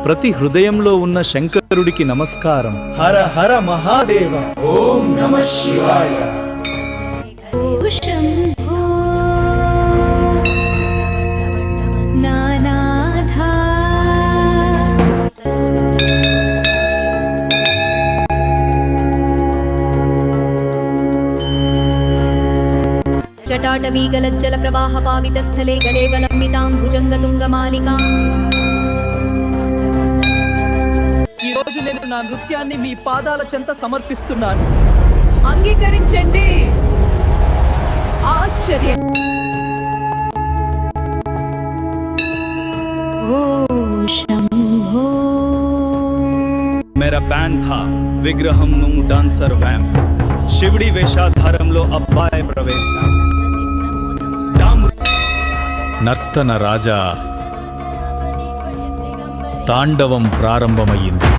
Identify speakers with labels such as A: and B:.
A: ప్రతి హృదయంలో ఉన్న శంకరుడికి నమస్కారం. హర హర మహాదేవ. ఓం నమః శివాయ.
B: జటాటవీగలజ్జల ప్రవాహ పావితస్థలే గలేవలంబితాం భుజంగతుంగమాలికాం.
C: ఈ రోజు నేను నా నృత్యాన్ని మీ పాదాల చెంత సమర్పిస్తున్నాను.
B: అంగీకరించండి. ఆశ్చర్యం. ఓ శంభో.
A: मेरा पैन था విగ్రహం నువ్వు డాన్సర్ వ్యామ్. శివుడి వేషాధారంలో అబ్బాయి ప్రవేశం. నర్తన రాజా తాండవం ప్రారంభమయ్యింది.